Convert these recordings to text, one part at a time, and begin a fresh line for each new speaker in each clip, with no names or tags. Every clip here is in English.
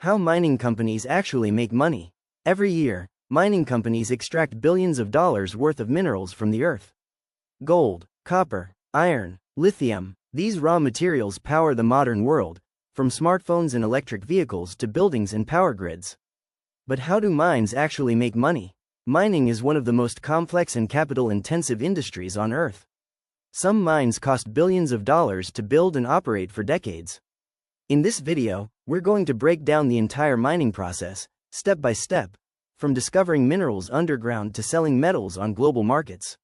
How mining companies actually make money. Every year, mining companies extract billions of dollars worth of minerals from the earth. Gold, copper, iron, lithium, these raw materials power the modern world, from smartphones and electric vehicles to buildings and power grids. But how do mines actually make money? Mining is one of the most complex and capital-intensive industries on Earth. Some mines cost billions of dollars to build and operate for decades. In this video, we're going to break down the entire mining process, step by step, from discovering minerals underground to selling metals on global markets.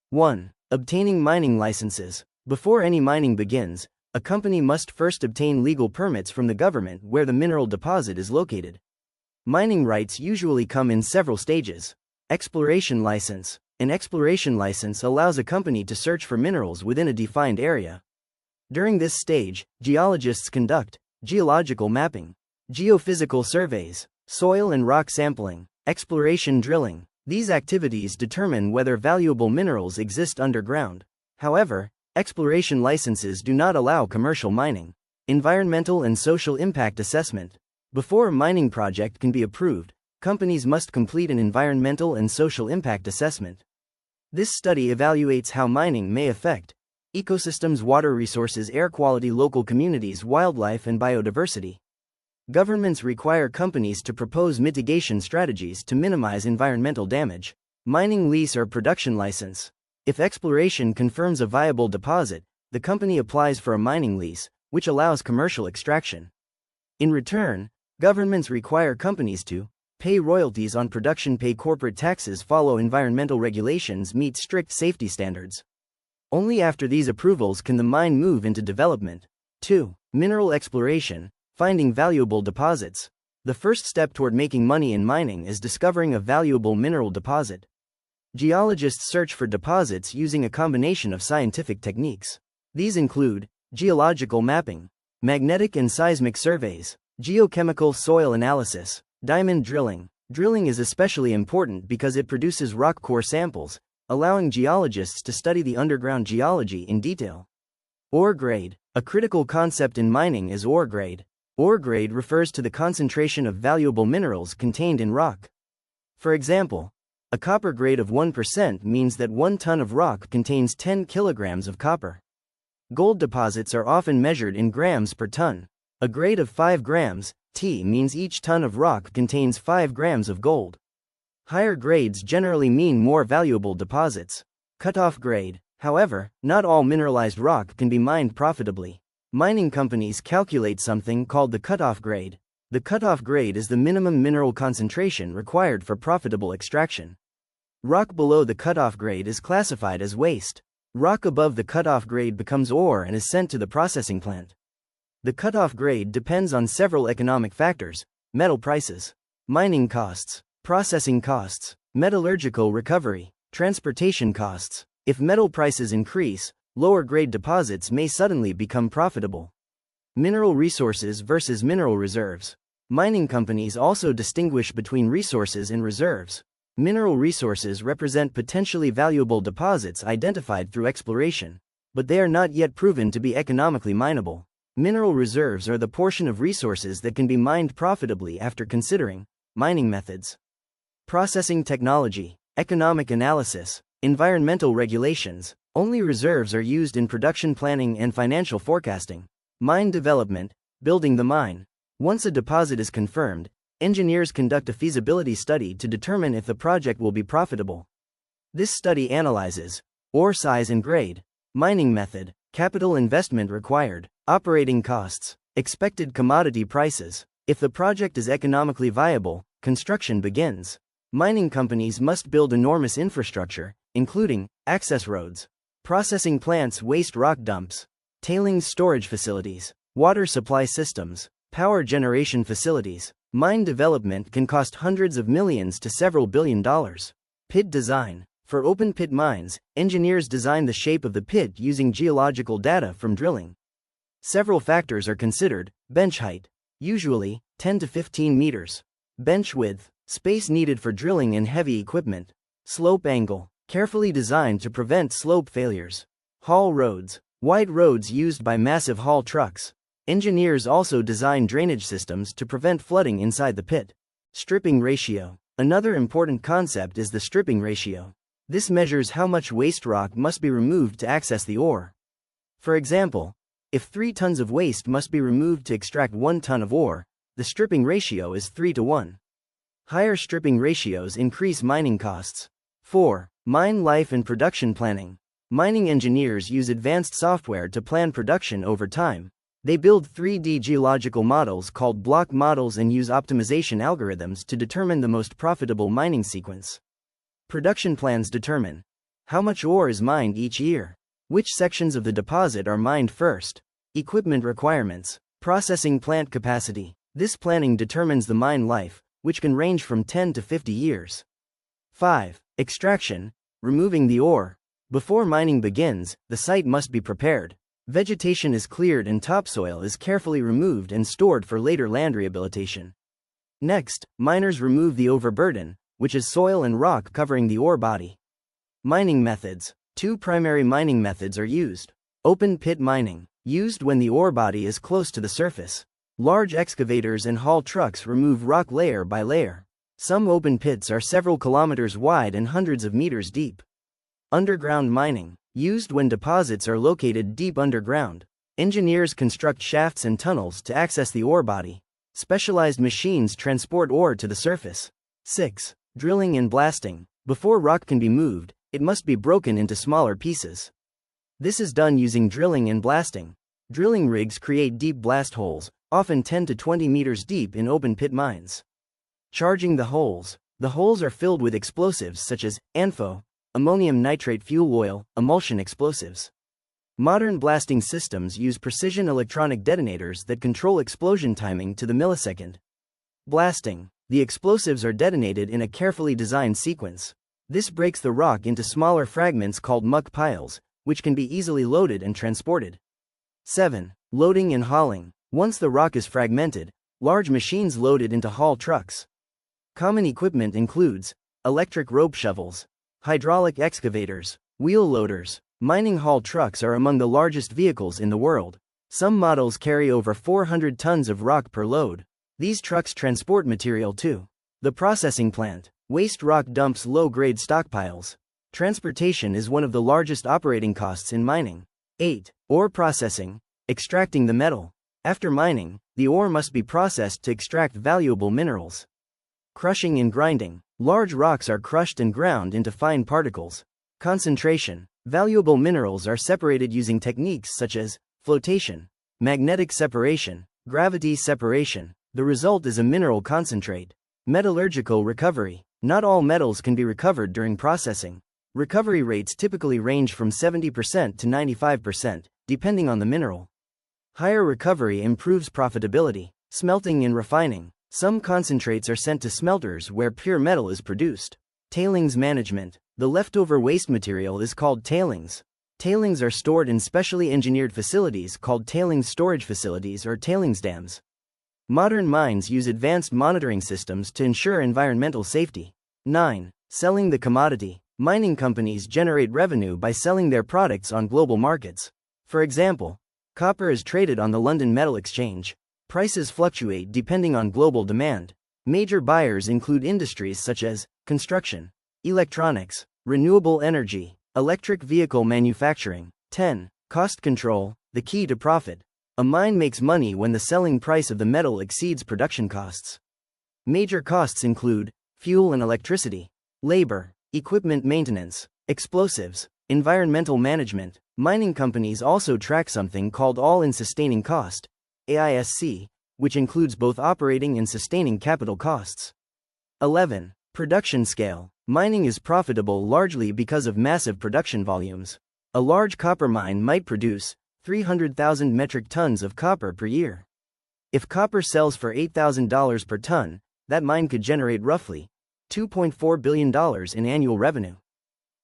1. Obtaining mining licenses. Before any mining begins, a company must first obtain legal permits from the government where the mineral deposit is located. Mining rights usually come in several stages. Exploration license. An exploration license allows a company to search for minerals within a defined area. During this stage, geologists conduct geological mapping, geophysical surveys, soil and rock sampling, exploration drilling. These activities determine whether valuable minerals exist underground. However, exploration licenses do not allow commercial mining. Environmental and social impact assessment. Before a mining project can be approved, companies must complete an environmental and social impact assessment. This study evaluates how mining may affect ecosystems, water resources, air quality, local communities, wildlife, and biodiversity. Governments require companies to propose mitigation strategies to minimize environmental damage. Mining lease or production license. If exploration confirms a viable deposit, the company applies for a mining lease, which allows commercial extraction. In return, governments require companies to pay royalties on production, pay corporate taxes, follow environmental regulations, meet strict safety standards. Only after these approvals can the mine move into development. 2. Mineral exploration. Finding valuable deposits. The first step toward making money in mining is discovering a valuable mineral deposit. Geologists search for deposits using a combination of scientific techniques. These include geological mapping, magnetic and seismic surveys, geochemical soil analysis, diamond drilling. Drilling is especially important because it produces rock core samples, allowing geologists to study the underground geology in detail. Ore grade. A critical concept in mining is ore grade. Ore grade refers to the concentration of valuable minerals contained in rock. For example, a copper grade of 1% means that 1 ton of rock contains 10 kilograms of copper. Gold deposits are often measured in grams per ton. A grade of 5 grams, T, means each ton of rock contains 5 grams of gold. Higher grades generally mean more valuable deposits. Cutoff grade. However, not all mineralized rock can be mined profitably. Mining companies calculate something called the cutoff grade. The cutoff grade is the minimum mineral concentration required for profitable extraction. Rock below the cutoff grade is classified as waste. Rock above the cutoff grade becomes ore and is sent to the processing plant. The cutoff grade depends on several economic factors: metal prices, mining costs, processing costs, metallurgical recovery, transportation costs. If metal prices increase, lower grade deposits may suddenly become profitable. Mineral resources versus mineral reserves. Mining companies also distinguish between resources and reserves. Mineral resources represent potentially valuable deposits identified through exploration, but they are not yet proven to be economically mineable. Mineral reserves are the portion of resources that can be mined profitably after considering mining methods, processing technology, economic analysis, environmental regulations. Only reserves are used in production planning and financial forecasting. Mine development, building the mine. Once a deposit is confirmed, engineers conduct a feasibility study to determine if the project will be profitable. This study analyzes ore size and grade, mining method, capital investment required, operating costs, expected commodity prices. If the project is economically viable, construction begins. Mining companies must build enormous infrastructure, including access roads, processing plants, waste rock dumps, tailings storage facilities, water supply systems, power generation facilities. Mine development can cost hundreds of millions to several $billion. Pit design. For open pit mines, engineers design the shape of the pit using geological data from drilling. Several factors are considered: bench height, usually 10 to 15 meters, bench width, space needed for drilling and heavy equipment, slope angle, carefully designed to prevent slope failures, haul roads, wide roads used by massive haul trucks, Engineers also design drainage systems to prevent flooding inside the pit. Stripping ratio. Another important concept is the stripping ratio. This measures how much waste rock must be removed to access the ore. For example, if 3 tons of waste must be removed to extract 1 ton of ore, the stripping ratio is 3:1. Higher stripping ratios increase mining costs. 4. Mine life and production planning. Mining engineers use advanced software to plan production over time. They build 3D geological models called block models and use optimization algorithms to determine the most profitable mining sequence. Production plans determine how much ore is mined each year, which sections of the deposit are mined first, equipment requirements, processing plant capacity. This planning determines the mine life, which can range from 10 to 50 years. 5. Extraction, removing the ore. Before mining begins, the site must be prepared. Vegetation is cleared and topsoil is carefully removed and stored for later land rehabilitation. Next, miners remove the overburden, which is soil and rock covering the ore body. Mining methods. 2 primary mining methods are used. Open pit mining, used when the ore body is close to the surface. Large excavators and haul trucks remove rock layer by layer. Some open pits are several kilometers wide and hundreds of meters deep. Underground mining, used when deposits are located deep underground. Engineers construct shafts and tunnels to access the ore body. Specialized machines transport ore to the surface. 6. Drilling and blasting. Before rock can be moved, it must be broken into smaller pieces. This is done using drilling and blasting. Drilling rigs create deep blast holes, often 10 to 20 meters deep in open pit mines. Charging the holes. The holes are filled with explosives such as ANFO, ammonium nitrate fuel oil, emulsion explosives. Modern blasting systems use precision electronic detonators that control explosion timing to the millisecond. Blasting. The explosives are detonated in a carefully designed sequence. This breaks the rock into smaller fragments called muck piles, which can be easily loaded and transported. 7. Loading and hauling. Once the rock is fragmented, large machines load it into haul trucks. Common equipment includes electric rope shovels, hydraulic excavators, wheel loaders. Mining haul trucks are among the largest vehicles in the world. Some models carry over 400 tons of rock per load. These trucks transport material to the processing plant. Waste rock dumps low-grade stockpiles. Transportation is one of the largest operating costs in mining. 8. Ore processing, extracting the metal. After mining, the ore must be processed to extract valuable minerals. Crushing and grinding. Large rocks are crushed and ground into fine particles. Concentration. Valuable minerals are separated using techniques such as flotation, magnetic separation, gravity separation. The result is a mineral concentrate. Metallurgical recovery. Not all metals can be recovered during processing. Recovery rates typically range from 70% to 95%, depending on the mineral. Higher recovery improves profitability. Smelting and refining. Some concentrates are sent to smelters where pure metal is produced. Tailings management. The leftover waste material is called tailings. Tailings are stored in specially engineered facilities called tailings storage facilities or tailings dams. Modern mines use advanced monitoring systems to ensure environmental safety. 9. Selling the commodity. Mining companies generate revenue by selling their products on global markets. For example, copper is traded on the London Metal Exchange. Prices fluctuate depending on global demand. Major buyers include industries such as construction, electronics, renewable energy, electric vehicle manufacturing. 10. Cost control, the key to profit. A mine makes money when the selling price of the metal exceeds production costs. Major costs include fuel and electricity, labor, equipment maintenance, explosives, environmental management. Mining companies also track something called all-in sustaining cost, AISC, which includes both operating and sustaining capital costs. 11. Production scale. Mining is profitable largely because of massive production volumes. A large copper mine might produce 300,000 metric tons of copper per year. If copper sells for $8,000 per ton, that mine could generate roughly $2.4 billion in annual revenue.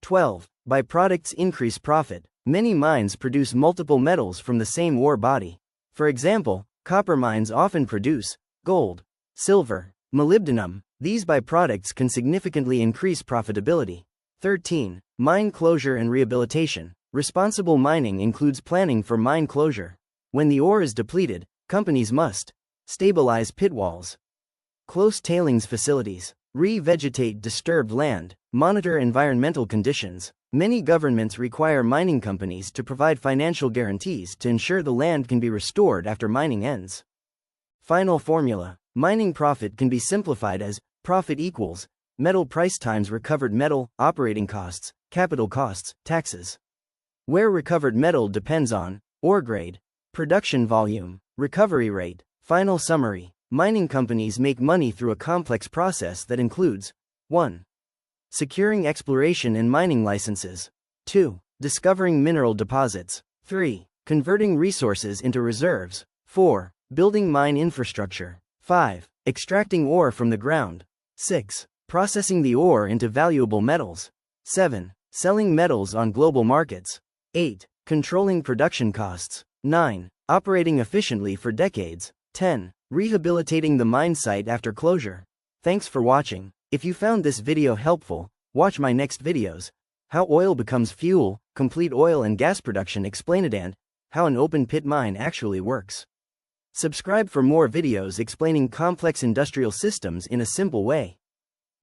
12. Byproducts increase profit. Many mines produce multiple metals from the same ore body. For example, copper mines often produce gold, silver, molybdenum. These byproducts can significantly increase profitability. 13. Mine closure and rehabilitation. Responsible mining includes planning for mine closure. When the ore is depleted, companies must stabilize pit walls, close tailings facilities, revegetate disturbed land, monitor environmental conditions. Many governments require mining companies to provide financial guarantees to ensure the land can be restored after mining ends. Final formula: mining profit can be simplified as profit equals metal price times recovered metal, operating costs, capital costs, taxes. Where recovered metal depends on ore grade, production volume, recovery rate. Final summary: mining companies make money through a complex process that includes 1. Securing exploration and mining licenses. 2. Discovering mineral deposits. 3. Converting resources into reserves. 4. Building mine infrastructure. 5. Extracting ore from the ground. 6. Processing the ore into valuable metals. 7. Selling metals on global markets. 8. Controlling production costs. 9. Operating efficiently for decades. 10. Rehabilitating the mine site after closure. Thanks for watching. If you found this video helpful, watch my next videos: how oil becomes fuel, complete oil and gas production explained, and how an open pit mine actually works. Subscribe for more videos explaining complex industrial systems in a simple way.